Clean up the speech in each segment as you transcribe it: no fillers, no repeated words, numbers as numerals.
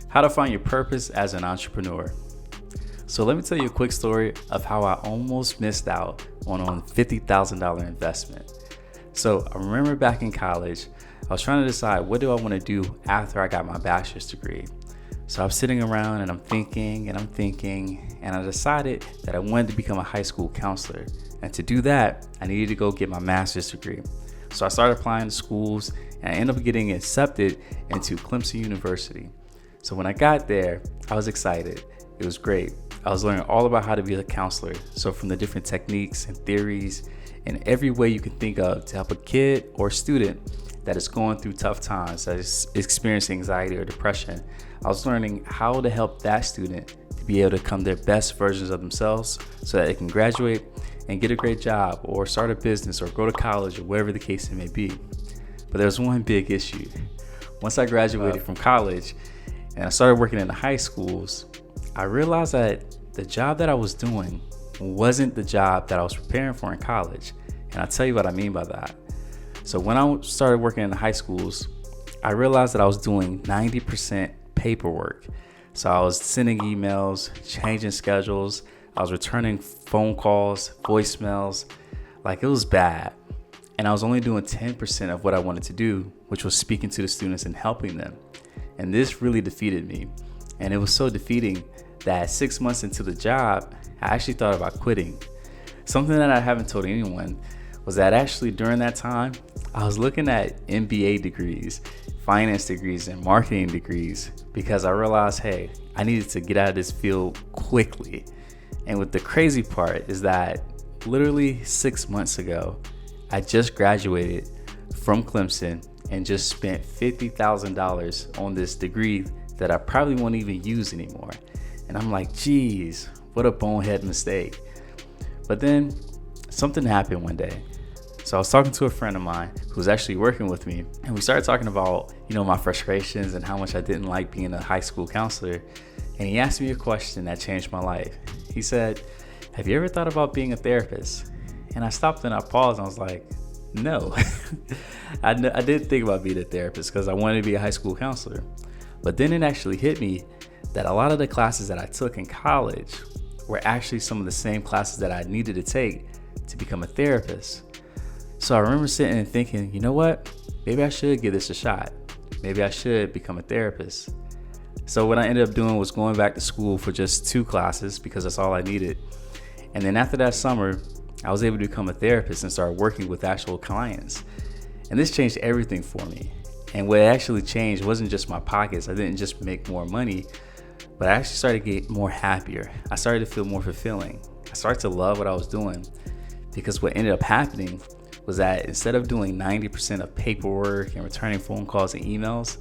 How to find your purpose as an entrepreneur. So let me tell you a quick story of how I almost missed out on a $50,000 investment. So I remember back in college, I was trying to decide what do I want to do after I got my bachelor's degree. So I'm sitting around and I'm thinking, and I decided that I wanted to become a high school counselor. And to do that, I needed to go get my master's degree. So I started applying to schools and I ended up getting accepted into Clemson University. So when I got there, I was excited. It was great. I was learning all about how to be a counselor. So from the different techniques and theories and every way you can think of to help a kid or student that is going through tough times, that is experiencing anxiety or depression, I was learning how to help that student to be able to become their best versions of themselves so that they can graduate and get a great job or start a business or go to college or whatever the case it may be. But there was one big issue. Once I graduated from college and I started working in the high schools, I realized that the job that I was doing wasn't the job that I was preparing for in college. And I'll tell you what I mean by that. So when I started working in the high schools, I realized that I was doing 90% paperwork. So I was sending emails, changing schedules, I was returning phone calls, voicemails, like it was bad. And I was only doing 10% of what I wanted to do, which was speaking to the students and helping them. And this really defeated me. And it was so defeating that 6 months into the job, I actually thought about quitting. Something that I haven't told anyone was that actually during that time, I was looking at MBA degrees, finance degrees, and marketing degrees because I realized, hey, I needed to get out of this field quickly. And what the crazy part is that literally 6 months ago, I just graduated from Clemson and just spent $50,000 on this degree that I probably won't even use anymore. And I'm like, geez, what a bonehead mistake. But then something happened one day. So I was talking to a friend of mine who was actually working with me, and we started talking about, my frustrations and how much I didn't like being a high school counselor. And he asked me a question that changed my life. He said, have you ever thought about being a therapist? And I stopped and I paused and I was like, no. I did think about being a therapist because I wanted to be a high school counselor. But then it actually hit me that a lot of the classes that I took in college were actually some of the same classes that I needed to take to become a therapist. So I remember sitting and thinking, you know what? Maybe I should give this a shot. Maybe I should become a therapist. So what I ended up doing was going back to school for just 2 classes because that's all I needed. And then after that summer, I was able to become a therapist and start working with actual clients. And this changed everything for me. And what actually changed wasn't just my pockets. I didn't just make more money, but I actually started to get more happier. I started to feel more fulfilling. I started to love what I was doing because what ended up happening was that instead of doing 90% of paperwork and returning phone calls and emails,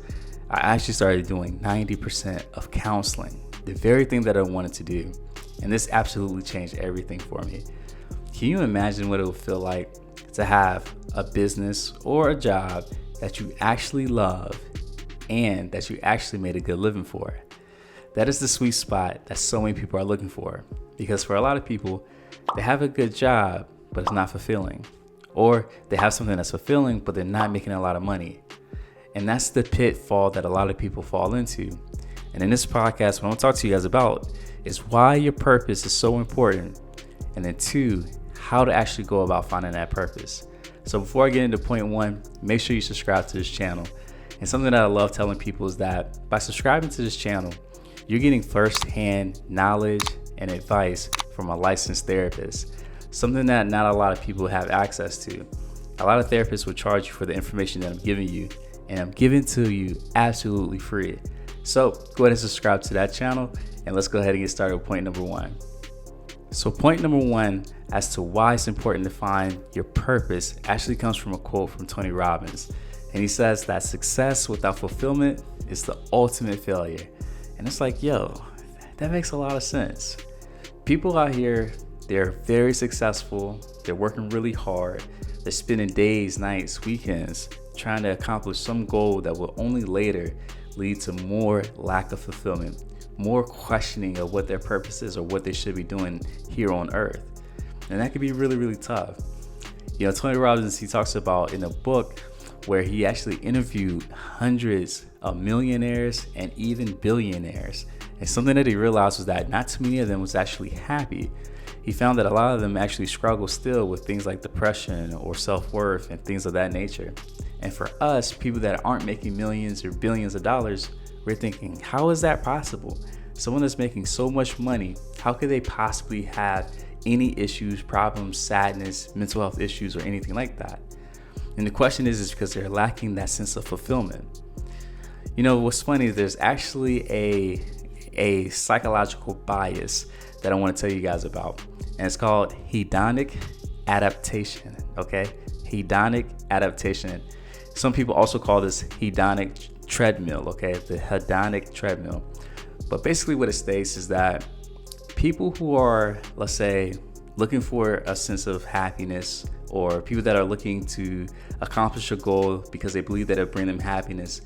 I actually started doing 90% of counseling, the very thing that I wanted to do. And this absolutely changed everything for me. Can you imagine what it would feel like to have a business or a job that you actually love and that you actually made a good living for? That is the sweet spot that so many people are looking for. Because for a lot of people, they have a good job, but it's not fulfilling. Or they have something that's fulfilling, but they're not making a lot of money. And that's the pitfall that a lot of people fall into. And in this podcast, what I'm gonna talk to you guys about is why your purpose is so important. And then 2, how to actually go about finding that purpose. So before I get into point 1, make sure you subscribe to this channel. And something that I love telling people is that by subscribing to this channel, you're getting firsthand knowledge and advice from a licensed therapist. Something that not a lot of people have access to. A lot of therapists will charge you for the information that I'm giving you, and I'm giving to you absolutely free. So go ahead and subscribe to that channel, and let's go ahead and get started with point number 1. So point number 1 as to why it's important to find your purpose actually comes from a quote from Tony Robbins. And he says that success without fulfillment is the ultimate failure. And it's like, yo, that makes a lot of sense. People out here, they're very successful. They're working really hard. They're spending days, nights, weekends trying to accomplish some goal that will only later lead to more lack of fulfillment, more questioning of what their purpose is or what they should be doing here on earth. And that can be really, really tough. Tony Robbins, he talks about in a book where he actually interviewed hundreds of millionaires and even billionaires. And something that he realized was that not too many of them was actually happy. He found that a lot of them actually struggle still with things like depression or self-worth and things of that nature. And for us, people that aren't making millions or billions of dollars, we're thinking, how is that possible? Someone that's making so much money, how could they possibly have any issues, problems, sadness, mental health issues, or anything like that? And the question is because they're lacking that sense of fulfillment. You know, what's funny is there's actually a psychological bias that I want to tell you guys about. And it's called hedonic adaptation, okay? Hedonic adaptation. Some people also call this hedonic treadmill, okay? The hedonic treadmill. But basically what it states is that people who are, let's say, looking for a sense of happiness, or people that are looking to accomplish a goal because they believe that it'll bring them happiness,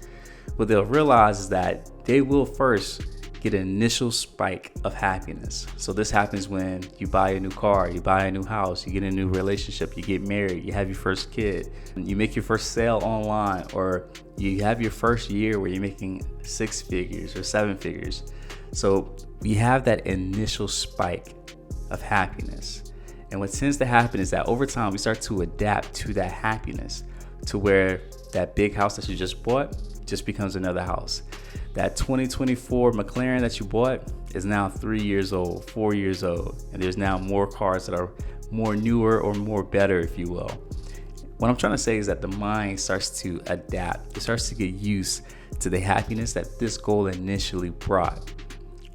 what they'll realize is that they will first get an initial spike of happiness. So this happens when you buy a new car, you buy a new house, you get a new relationship, you get married, you have your first kid, you make your first sale online, or you have your first year where you're making 6 figures or 7 figures. So we have that initial spike of happiness. And what tends to happen is that over time, we start to adapt to that happiness, to where that big house that you just bought just becomes another house. That 2024 McLaren that you bought is now 3 years old, 4 years old. And there's now more cars that are more newer or more better, if you will. What I'm trying to say is that the mind starts to adapt. It starts to get used to the happiness that this goal initially brought.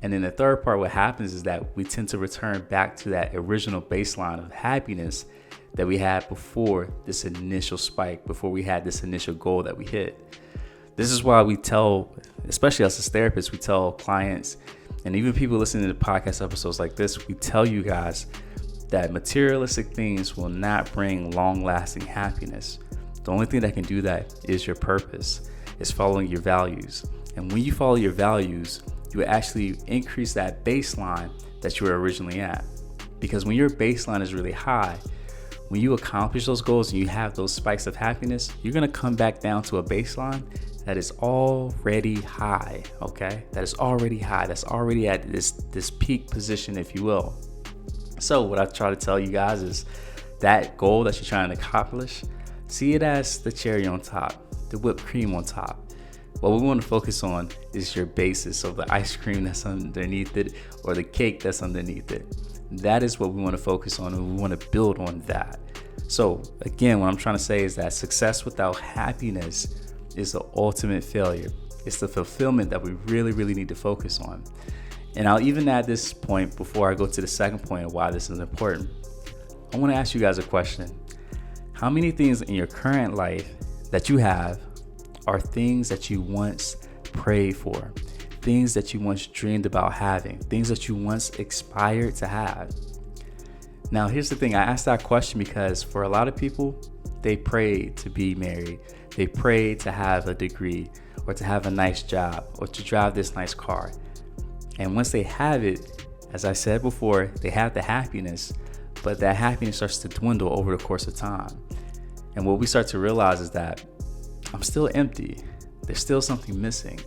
And then the third part, what happens is that we tend to return back to that original baseline of happiness that we had before this initial spike, before we had this initial goal that we hit. This is why we tell, especially us as therapists, we tell clients and even people listening to podcast episodes like this, we tell you guys that materialistic things will not bring long-lasting happiness. The only thing that can do that is your purpose, is following your values. And when you follow your values, you will actually increase that baseline that you were originally at. Because when your baseline is really high, when you accomplish those goals and you have those spikes of happiness, you're going to come back down to a baseline that is already high, okay? That is already high. That's already at this peak position, if you will. So what I try to tell you guys is that goal that you're trying to accomplish, see it as the cherry on top, the whipped cream on top. What we want to focus on is your basis, so the ice cream that's underneath it or the cake that's underneath it. That is what we want to focus on, and we want to build on that. So again, what I'm trying to say is that success without happiness is the ultimate failure. It's the fulfillment that we really, really need to focus on. And I'll even add this point before I go to the second point of why this is important. I want to ask you guys a question. How many things in your current life that you have are things that you once prayed for, things that you once dreamed about having, things that you once aspired to have? Now, here's the thing. I asked that question because for a lot of people, they prayed to be married. They prayed to have a degree or to have a nice job or to drive this nice car. And once they have it, as I said before, they have the happiness, but that happiness starts to dwindle over the course of time. And what we start to realize is that I'm still empty. There's still something missing.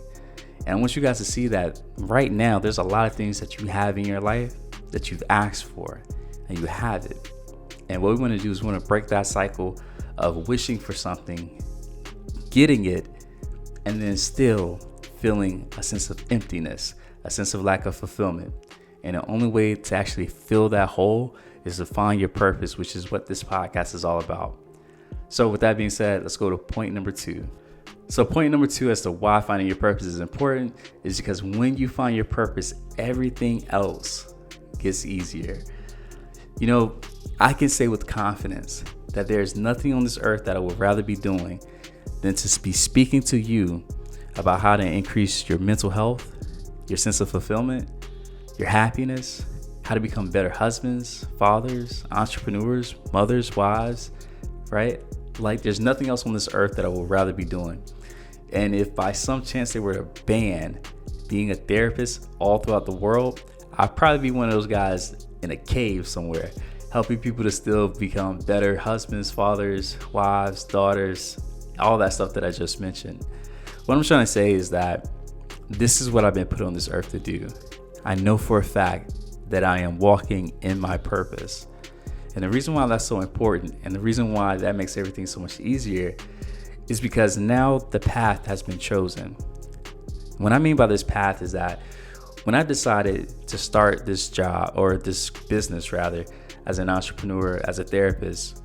And I want you guys to see that right now, there's a lot of things that you have in your life that you've asked for and you have it. And what we want to do is we want to break that cycle of wishing for something, getting it, and then still feeling a sense of emptiness, a sense of lack of fulfillment. And the only way to actually fill that hole is to find your purpose, which is what this podcast is all about. So with that being said, let's go to point number 2. So point number 2 as to why finding your purpose is important is because when you find your purpose, everything else gets easier. You know, I can say with confidence that there's nothing on this earth that I would rather be doing than to be speaking to you about how to increase your mental health, your sense of fulfillment, your happiness, how to become better husbands, fathers, entrepreneurs, mothers, wives, right? Like there's nothing else on this earth that I would rather be doing. And if by some chance they were to ban being a therapist all throughout the world, I'd probably be one of those guys in a cave somewhere, helping people to still become better husbands, fathers, wives, daughters, all that stuff that I just mentioned. What I'm trying to say is that this is what I've been put on this earth to do. I know for a fact that I am walking in my purpose. And the reason why that's so important, and the reason why that makes everything so much easier, is because now the path has been chosen. What I mean by this path is that when I decided to start this job, or this business rather, as an entrepreneur, as a therapist,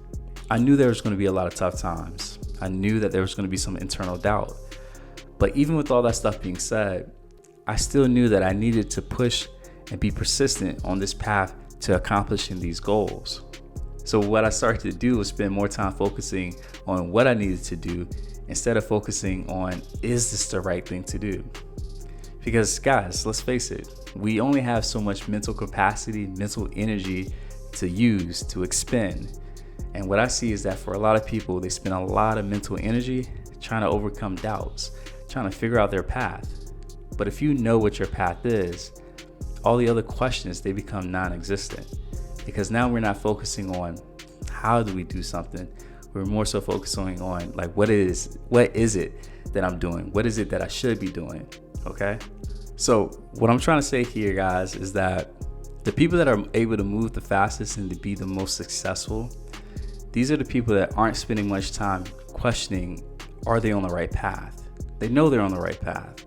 I knew there was going to be a lot of tough times. I knew that there was going to be some internal doubt. But even with all that stuff being said, I still knew that I needed to push and be persistent on this path to accomplishing these goals. So what I started to do was spend more time focusing on what I needed to do instead of focusing on, is this the right thing to do? Because guys, let's face it, we only have so much mental capacity, mental energy to use, to expend. And what I see is that for a lot of people, they spend a lot of mental energy trying to overcome doubts, trying to figure out their path. But if you know what your path is, all the other questions, they become non-existent. Because now we're not focusing on how do we do something. We're more so focusing on like, what is it that I'm doing? What is it that I should be doing? Okay. So what I'm trying to say here, guys, is that the people that are able to move the fastest and to be the most successful, these are the people that aren't spending much time questioning, are they on the right path? They know they're on the right path.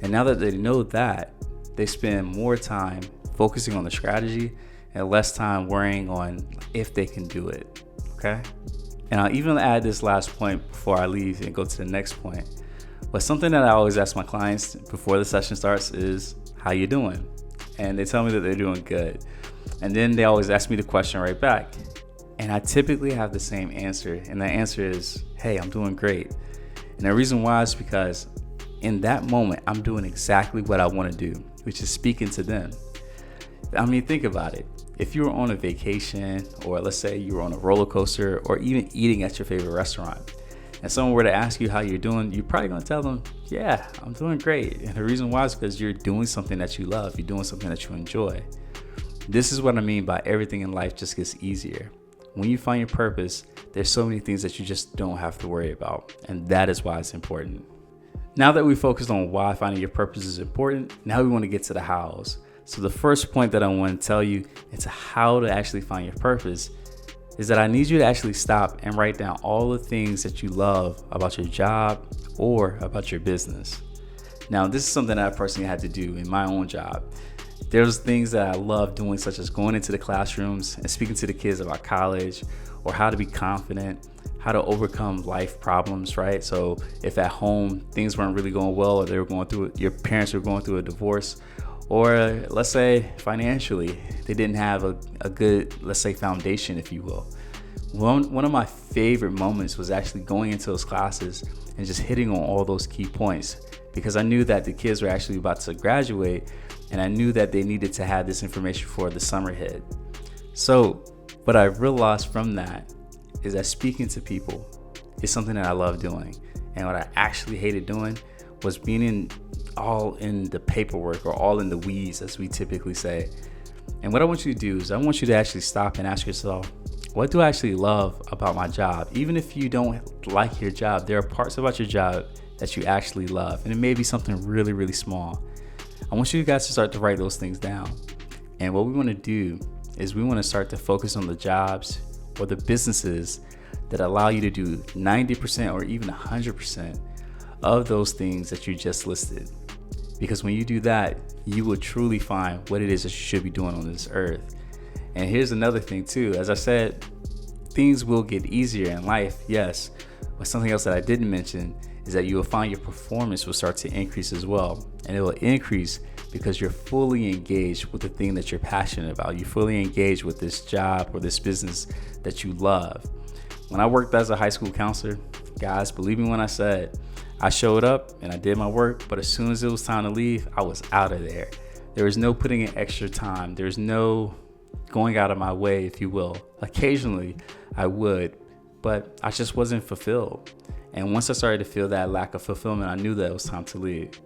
And now that they know that, they spend more time focusing on the strategy and less time worrying on if they can do it, okay? And I'll even add this last point before I leave and go to the next point. But something that I always ask my clients before the session starts is, how you doing? And they tell me that they're doing good. And then they always ask me the question right back. And I typically have the same answer. And that answer is, hey, I'm doing great. And the reason why is because in that moment, I'm doing exactly what I want to do, which is speaking to them. I mean, think about it. If you were on a vacation, or let's say you were on a roller coaster, or even eating at your favorite restaurant, and someone were to ask you how you're doing, you're probably going to tell them, yeah, I'm doing great. And the reason why is because you're doing something that you love. You're doing something that you enjoy. This is what I mean by everything in life just gets easier. When you find your purpose, there's so many things that you just don't have to worry about. And that is why it's important. Now that we focused on why finding your purpose is important, now we want to get to the hows. So the first point that I want to tell you into how to actually find your purpose is that I need you to actually stop and write down all the things that you love about your job or about your business. Now, this is something that I personally had to do in my own job. There's things that I love doing, such as going into the classrooms and speaking to the kids about college, or how to be confident, how to overcome life problems, right? So if at home things weren't really going well, or your parents were going through a divorce, or let's say financially, they didn't have a good, let's say, foundation, if you will. One of my favorite moments was actually going into those classes and just hitting on all those key points, because I knew that the kids were actually about to graduate, and I knew that they needed to have this information before the summer hit. So what I realized from that is that speaking to people is something that I love doing. And what I actually hated doing was being all in the paperwork, or all in the weeds, as we typically say. And what I want you to do is I want you to actually stop and ask yourself, what do I actually love about my job? Even if you don't like your job, there are parts about your job that you actually love. And it may be something really, really small. I want you guys to start to write those things down. And what we want to do is we want to start to focus on the jobs or the businesses that allow you to do 90% or even 100% of those things that you just listed. Because when you do that, you will truly find what it is that you should be doing on this earth. And here's another thing too. As I said, things will get easier in life, yes. But something else that I didn't mention is that you will find your performance will start to increase as well. And it will increase because you're fully engaged with the thing that you're passionate about. You're fully engaged with this job or this business that you love. When I worked as a high school counselor, guys, believe me when I said, I showed up and I did my work, but as soon as it was time to leave, I was out of there. There was no putting in extra time. There's no going out of my way, if you will. Occasionally I would, but I just wasn't fulfilled. And once I started to feel that lack of fulfillment, I knew that it was time to leave.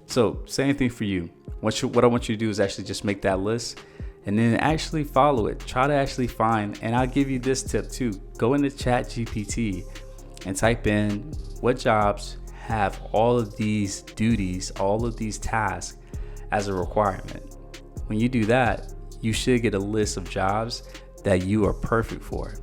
So same thing for you. What I want you to do is actually just make that list and then actually follow it. Try to actually find, and I'll give you this tip too. Go into ChatGPT and type in what jobs have all of these duties, all of these tasks as a requirement. When you do that, you should get a list of jobs that you are perfect for.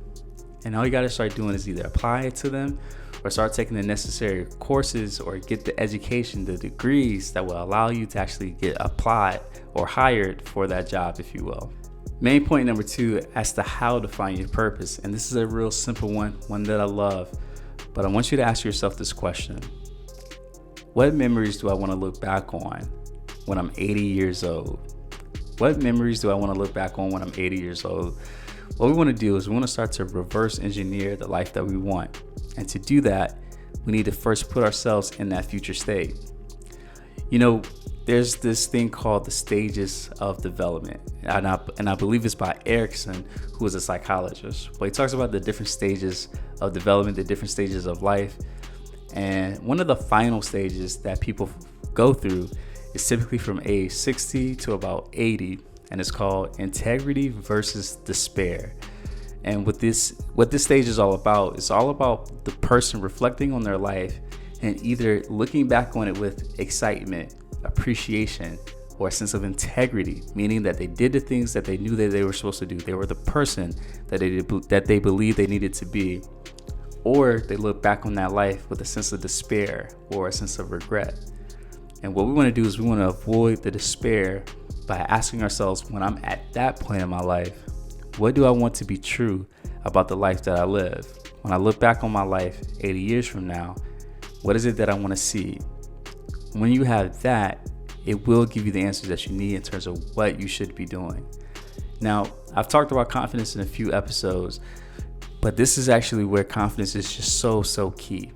And all you got to start doing is either apply it to them or start taking the necessary courses or get the education, the degrees that will allow you to actually get applied or hired for that job, if you will. Main point number 2 as to how to find your purpose. And this is a real simple one that I love. But I want you to ask yourself this question. What memories do I want to look back on when I'm 80 years old? What memories do I want to look back on when I'm 80 years old? What we want to do is we want to start to reverse engineer the life that we want. And to do that, we need to first put ourselves in that future state. You know, there's this thing called the stages of development. And I believe it's by Erickson, who is a psychologist. But he talks about the different stages of development, the different stages of life. And one of the final stages that people go through is typically from age 60 to about 80. And it's called integrity versus despair. And what this stage is all about, it's all about the person reflecting on their life and either looking back on it with excitement, appreciation, or a sense of integrity, meaning that they did the things that they knew that they were supposed to do. They were the person that they believed they needed to be. Or they look back on that life with a sense of despair or a sense of regret. And what we want to do is we want to avoid the despair by asking ourselves, when I'm at that point in my life, what do I want to be true about the life that I live? When I look back on my life 80 years from now, what is it that I want to see? When you have that, it will give you the answers that you need in terms of what you should be doing. Now, I've talked about confidence in a few episodes, but this is actually where confidence is just so key.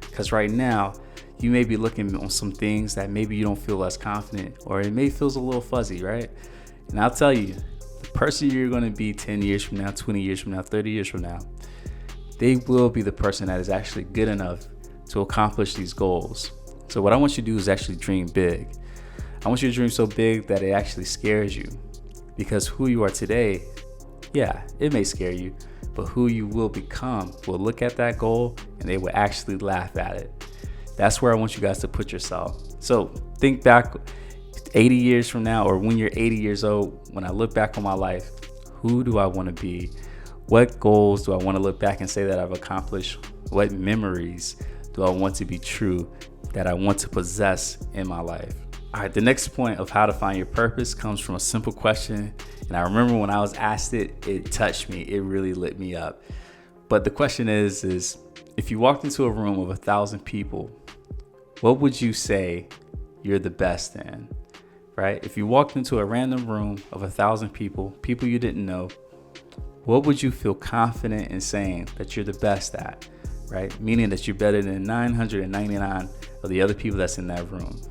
Because right now, you may be looking on some things that maybe you don't feel as confident, or it may feel a little fuzzy, right? And I'll tell you, the person you're going to be 10 years from now, 20 years from now, 30 years from now, they will be the person that is actually good enough to accomplish these goals. So what I want you to do is actually dream big. I want you to dream so big that it actually scares you. Because who you are today, yeah, it may scare you, but who you will become will look at that goal and they will actually laugh at it. That's where I want you guys to put yourself. So think back 80 years from now, or when you're 80 years old, when I look back on my life, who do I want to be? What goals do I want to look back and say that I've accomplished? What memories do I want to be true that I want to possess in my life? All right, the next point of how to find your purpose comes from a simple question. And I remember when I was asked it, it touched me. It really lit me up. But the question is if you walked into a room of 1,000 people, what would you say you're the best in, right? If you walked into a random room of 1,000 people you didn't know, what would you feel confident in saying that you're the best at, right? Meaning that you're better than 999 of the other people that's in that room.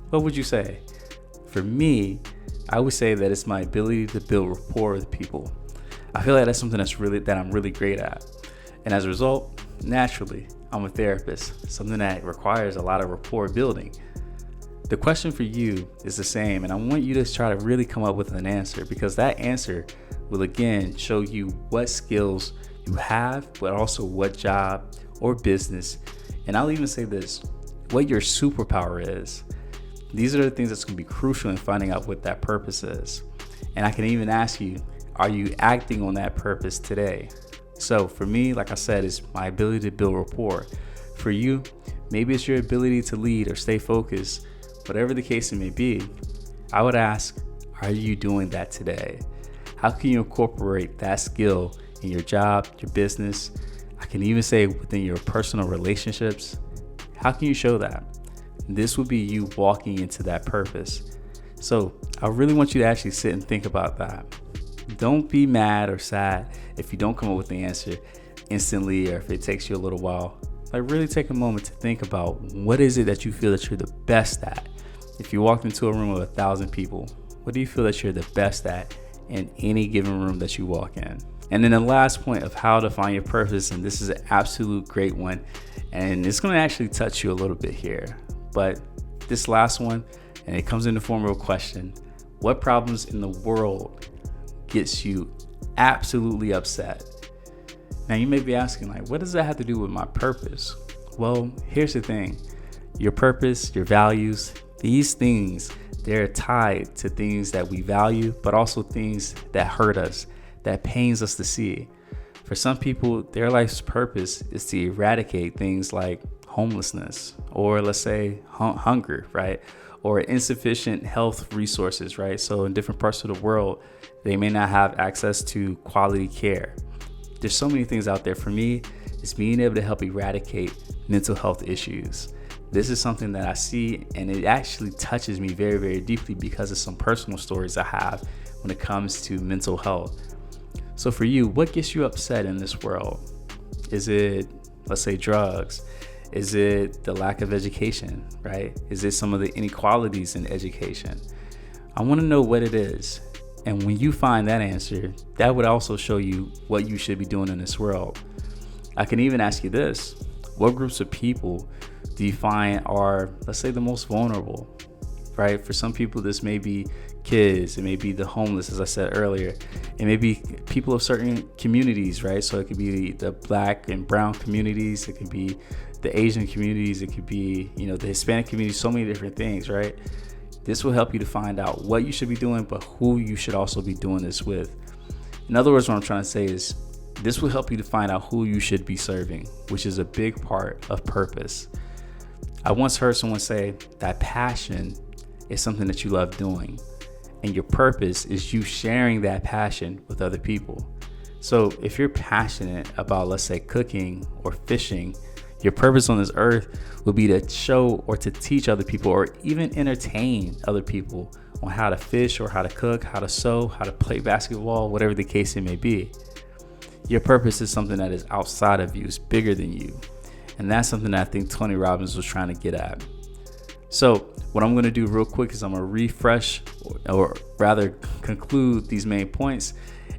What would you say? For me, I would say that it's my ability to build rapport with people. I feel like that's something that I'm really great at. And as a result, naturally, I'm a therapist, something that requires a lot of rapport building. The question for you is the same, and I want you to try to really come up with an answer, because that answer will again show you what skills you have, but also what job or business, and I'll even say this, what your superpower is. These are the things that's going to be crucial in finding out what that purpose is. And I can even ask you, are you acting on that purpose today? So for me, like I said, it's my ability to build rapport. For you, maybe it's your ability to lead or stay focused. Whatever the case it may be, I would ask, are you doing that today? How can you incorporate that skill in your job, your business? I can even say within your personal relationships. How can you show that? This would be you walking into that purpose. So I really want you to actually sit and think about that. Don't be mad or sad if you don't come up with the answer instantly, or if it takes you a little while. Like, really take a moment to think about what is it that you feel that you're the best at. If you walked into a room of 1,000 people, what do you feel that you're the best at in any given room that you walk in? And then the last point of how to find your purpose, and this is an absolute great one, and it's going to actually touch you a little bit here. But this last one, and it comes in the form of a question: what problems in the world gets you absolutely upset? Now you may be asking, like, what does that have to do with my purpose? Well, here's the thing. Your purpose, your values, these things, they're tied to things that we value, but also things that hurt us, that pains us to see. For some people, their life's purpose is to eradicate things like homelessness, or let's say hunger, right? Or insufficient health resources, right? So in different parts of the world, they may not have access to quality care. There's so many things out there. For me, it's being able to help eradicate mental health issues. This is something that I see, and it actually touches me very, very deeply because of some personal stories I have when it comes to mental health. So for you, what gets you upset in this world? Is it, let's say, drugs? Is it the lack of education, right? Is it some of the inequalities in education? I want to know what it is. And when you find that answer, that would also show you what you should be doing in this world. I can even ask you this. What groups of people do you find are, let's say, the most vulnerable, right? For some people, this may be kids. It may be the homeless, as I said earlier. It may be people of certain communities, right? So it could be the Black and brown communities. It could be the Asian communities. It could be, the Hispanic community, so many different things, right? This will help you to find out what you should be doing, but who you should also be doing this with. In other words, what I'm trying to say is this will help you to find out who you should be serving, which is a big part of purpose. I once heard someone say that passion is something that you love doing, and your purpose is you sharing that passion with other people. So if you're passionate about, let's say, cooking or fishing, your purpose on this earth will be to show or to teach other people or even entertain other people on how to fish or how to cook, how to sew, how to play basketball, whatever the case it may be. Your purpose is something that is outside of you, it's bigger than you. And that's something that I think Tony Robbins was trying to get at. So what I'm going to do real quick is I'm going to refresh or rather conclude these main points.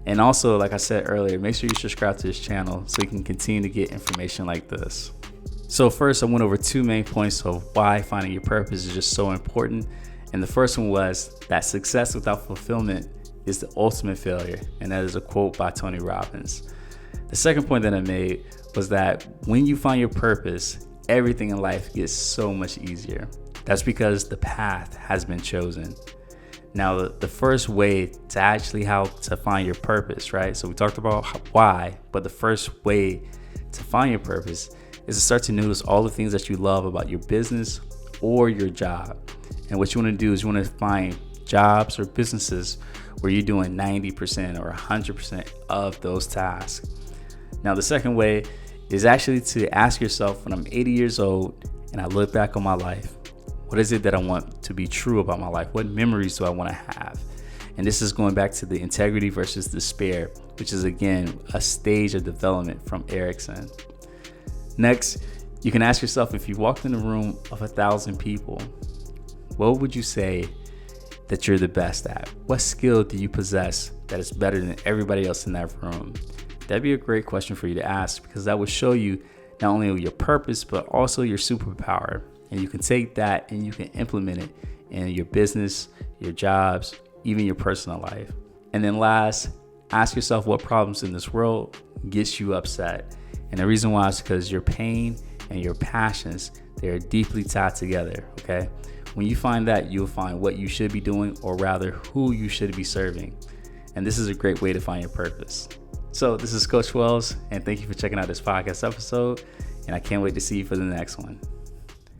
And also, like I said earlier, make sure you subscribe to this channel so you can continue to get information like this. So first, I went over two main points of why finding your purpose is just so important. And the first one was that success without fulfillment is the ultimate failure. And that is a quote by Tony Robbins. The second point that I made was that when you find your purpose, everything in life gets so much easier. That's because the path has been chosen. Now, the first way to actually how to find your purpose, right? So we talked about why, but the first way to find your purpose is to start to notice all the things that you love about your business or your job. And what you want to do is you want to find jobs or businesses where you're doing 90% or 100% of those tasks. Now, the second way is actually to ask yourself, when I'm 80 years old and I look back on my life, what is it that I want to be true about my life? What memories do I want to have? And this is going back to the integrity versus despair, which is, again, a stage of development from Erickson. Next, you can ask yourself, if you walked in a room of 1,000 people, what would you say that you're the best at? What skill do you possess that is better than everybody else in that room? That'd be a great question for you to ask, because that would show you not only your purpose, but also your superpower. And you can take that and you can implement it in your business, your jobs, even your personal life. And then last, ask yourself what problems in this world gets you upset. And the reason why is because your pain and your passions, they are deeply tied together, okay? When you find that, you'll find what you should be doing, or rather who you should be serving. And this is a great way to find your purpose. So this is Coach Wells, and thank you for checking out this podcast episode. And I can't wait to see you for the next one.